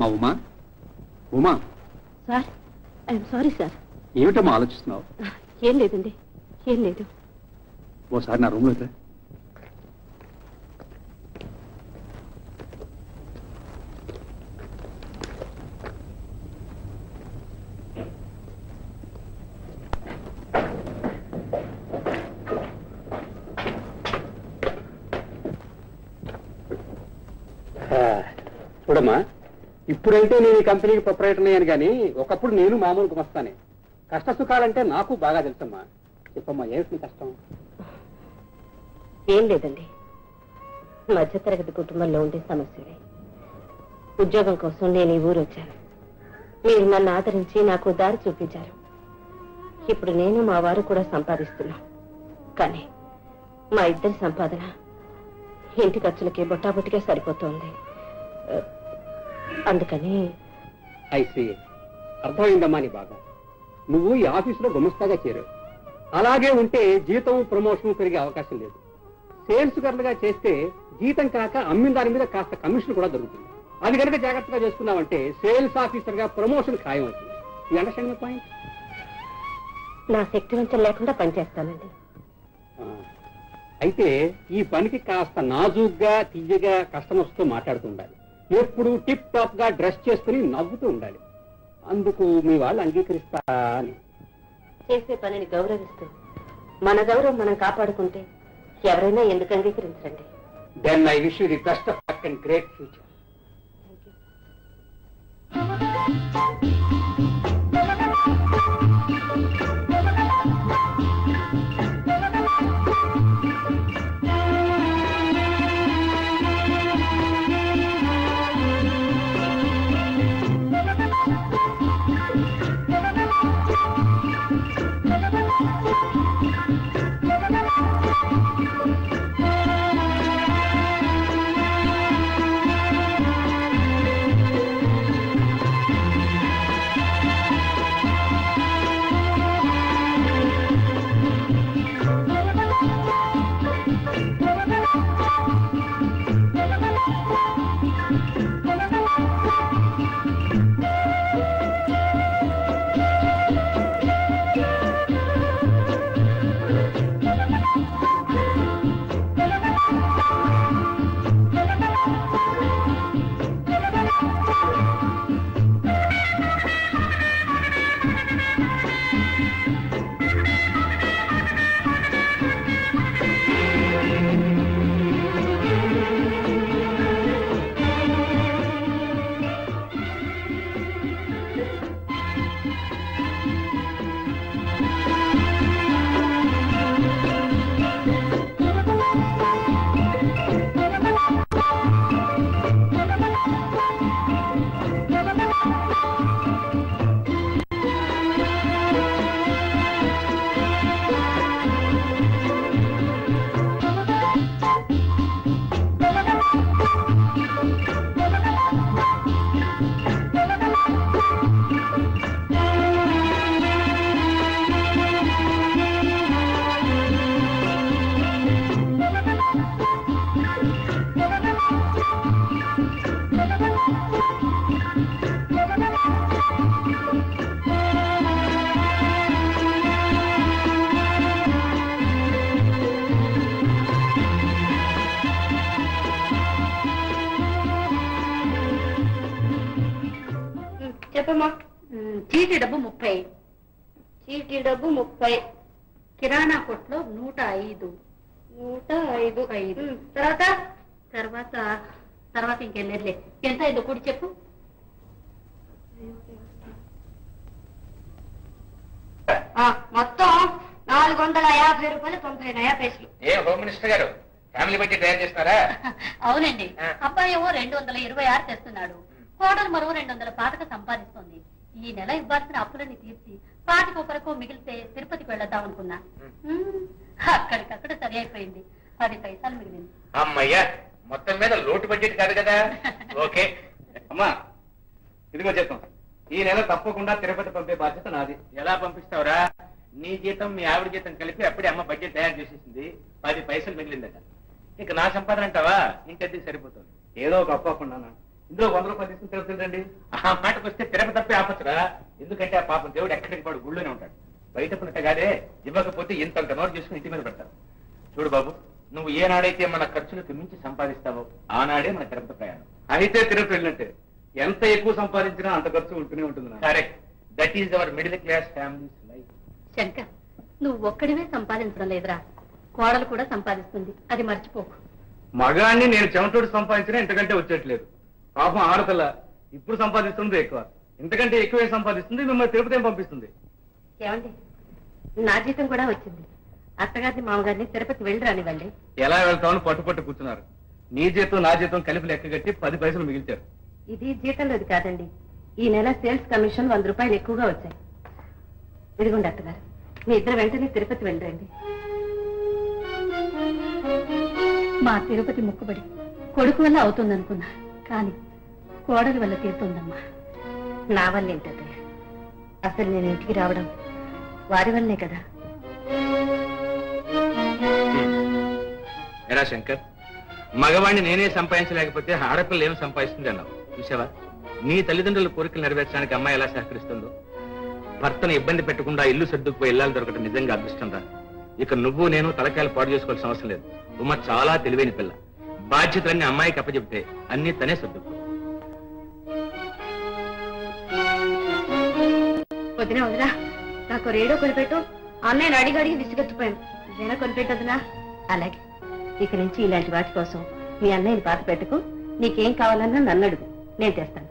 మా Uma Uma sir I'm sorry sir. ఏమిటమ్మా ఆలోచిస్తున్నావు? ఏం లేదండి, ఏం లేదు. ఓసారి నా రూమ్లో అయితే. చూడమ్మా, ఇప్పుడైతే నేను ఈ కంపెనీకి ప్రొపరేటర్ అయ్యాను, కానీ ఒకప్పుడు నేను మామూలు గుమస్తానే. కష్ట సుఖాలంటే నాకు బాగా తెలుసమ్మా. చెప్పమ్మా, ఏమిటి కష్టం? ఏం లేదండి, మధ్యతరగతి కుటుంబంలో ఉండే సమస్యలే. ఉద్యోగం కోసం నేను ఈ ఊరు వచ్చాను. మీరు నన్ను ఆదరించి నాకు దారి చూపించారు. ఇప్పుడు నేను మా వారు కూడా సంపాదిస్తున్నాం. కానీ మా ఇద్దరి సంపాదన ఇంటి ఖర్చులకి బొట్టాబొట్టిగా సరిపోతుంది. అందుకని అయితే అర్థమైందమ్మా నీ బాగా. నువ్వు ఈ ఆఫీసులో గుమస్తాగా చేరావు. అలాగే ఉంటే జీతం ప్రమోషన్ పెరిగే అవకాశం లేదు. సేల్స్ గర్లుగా చేస్తే జీతం కాక అమ్మిన దాని మీద కాస్త కమిషన్ కూడా దొరుకుతుంది. అది కనుక జాగ్రత్తగా చేసుకున్నావంటే సేల్స్ ఆఫీసర్ గా ప్రమోషన్ ఖాయం అవుతుంది. ఈ అండర్స్టాండ్ మై పాయింట్? నా శక్తి వంచన లేకుండా పనిచేస్తానండి. అయితే ఈ పనికి కాస్త నాజూగ్గా తీయగా కస్టమర్స్ తో మాట్లాడుతూ ఉండాలి. ఎప్పుడు టిప్ టాప్ గా డ్రెస్ చేసుకుని నవ్వుతూ ఉండాలి. అందుకు మీ వాళ్ళు అంగీకరిస్తారా అని. చేసే పనిని గౌరవిస్తూ మన గౌరవం మనం కాపాడుకుంటే ఎవరైనా ఎందుకు అంగీకరించండి. Then I wish you the best of luck and great future. చెప్పమ్మా. చీటీ డబ్బు 30. చీటీ డబ్బు 30. కిరాణా కొట్లో 105. 105. తర్వాత ఇంకేం లేదులే. ఎంత అయిందో కూడా చెప్పు. మొత్తం 450 రూపాయలు 90 పైసలు. ఏ హోమ్ మినిస్టర్ గారు, ఫ్యామిలీ బడ్జెట్ తయారు చేస్తున్నారా? అవునండి. అబ్బాయి ఏమో 226 తెస్తున్నాడు. కోడలు మరో 200 పాతక సంపాదిస్తోంది. ఈ నెల ఇవ్వాల్సిన అప్పులన్నీ తీర్చి 25 మిగిలితే తిరుపతికి వెళ్దాం అనుకున్నా. అక్కడికక్కడ సరి అయిపోయింది. 10 పైసలు మిగిలింది. అమ్మయ్యా, మొత్తం మీద లోటు బడ్జెట్ కాదు కదా. ఓకే అమ్మా, ఇదిగో చెప్తాం. ఈ నెల తప్పకుండా తిరుపతి పంపే బాధ్యత నాది. ఎలా పంపిస్తావురా? నీ జీతం మీ ఆవిడ జీతం కలిపి అప్పుడే అమ్మ బడ్జెట్ తయారు చేసేసింది. 10 పైసలు మిగిలిందట. ఇక నా సంపాదన అంటావా? ఇంకెందుకు సరిపోతుంది. ఏదో ఒక అప్పకుండా ఇందులో 100 రూపాయలు తీసుకుని తిరుగుతుందండి. ఆ మాటకు వస్తే తిరగ తప్పే ఆపచ్చురా. ఎందుకంటే ఆ పాపం దేవుడు ఎక్కడికి వాడు గుళ్ళోనే ఉంటాడు. బయట పునట్టగానే ఇవ్వకపోతే ఇంతంత నోటు చేసుకుని ఇంటి మీద పెడతారు. చూడు బాబు, నువ్వు ఏనాడైతే మన ఖర్చులకు మించి సంపాదిస్తావో ఆనాడే మన తిరుపతి ప్రయాణం. అయితే తిరుపతి వెళ్ళినట్టే. ఎంత ఎక్కువ సంపాదించినా అంత ఖర్చు ఉంటూనే ఉంటుంది. Correct. That is our middle class families life. Shankar, నువ్వు ఒక్కడివే సంపాదించడం లేదురా, కోడలు కూడా సంపాదిస్తుంది, అది మర్చిపోకు. మగాన్ని నేను చెమటోడు సంపాదించినా ఇంతకంటే వచ్చేట్లేదు. పాపం ఆడపిల్ల ఇప్పుడు సంపాదిస్తుంది ఎక్కువ, ఇంతకంటే ఎక్కువే సంపాదిస్తుంది. మిమ్మల్ని తిరుపతి ఏం పంపిస్తుంది? ఏమండి, నా జీతం కూడా వచ్చింది. అత్తగారిని మామగారిని తిరుపతి వెళ్ళి రానివ్వండి. ఎలా వెళ్తామని పట్టు కూర్చున్నారు. నీ జీతం నా జీతం కలిపి లెక్క కట్టి 10 పైసలు మిగిల్చారు. ఇది జీతంలోది కాదండి, ఈ నెల సేల్స్ కమిషన్ 100 రూపాయలు ఎక్కువగా వచ్చాయి. ఇదిగోండి అత్తగారు, మీ ఇద్దరు వెంటనే తిరుపతి వెళ్ళండి. మా తిరుపతి మొక్కుబడి కొడుకు వల్ల అవుతుందనుకున్నా, కానీ కోడలి వల్ల తీరుతుందమ్మా. నా వల్ల ఏంటత్తయ్య? అసలు నేను ఇంటికి రావడం వారి వల్లనే కదా. ఎరా శంకర్, మగవాణ్ణి నేనే సంపాదించలేకపోతే ఆడపిల్ల ఏం సంపాదిస్తుంది అన్నావు. చూసావా, నీ తల్లిదండ్రుల కోరికలు నెరవేర్చడానికి అమ్మాయి ఎలా సహకరిస్తుందో. భర్తను ఇబ్బంది పెట్టకుండా ఇల్లు సర్దుకుపోయి ఇల్లాలు దొరకడం నిజంగా అదృష్టం రా. ఇక నువ్వు నేను తలకాయలు పాడు చేసుకోవాల్సిన అవసరం లేదు. ఉమ్మ చాలా తెలివైన పిల్ల. బాధ్యతలన్నీ అమ్మాయికి అప్పచెప్తే అన్ని తనే సర్దుకో. వదినా, నాకు రేడియో కొనిపెట్టు. అన్నయ్య అడిగి విసుగెత్తిపోయాను. ఇదేనా కొనిపెట్టదునా? అలాగే, ఇక నుంచి ఇలాంటి వాటి కోసం మీ అన్నయ్యని పాత పెట్టుకు. నీకేం కావాలన్నా నన్ను అడుగు, నేను తెస్తాను.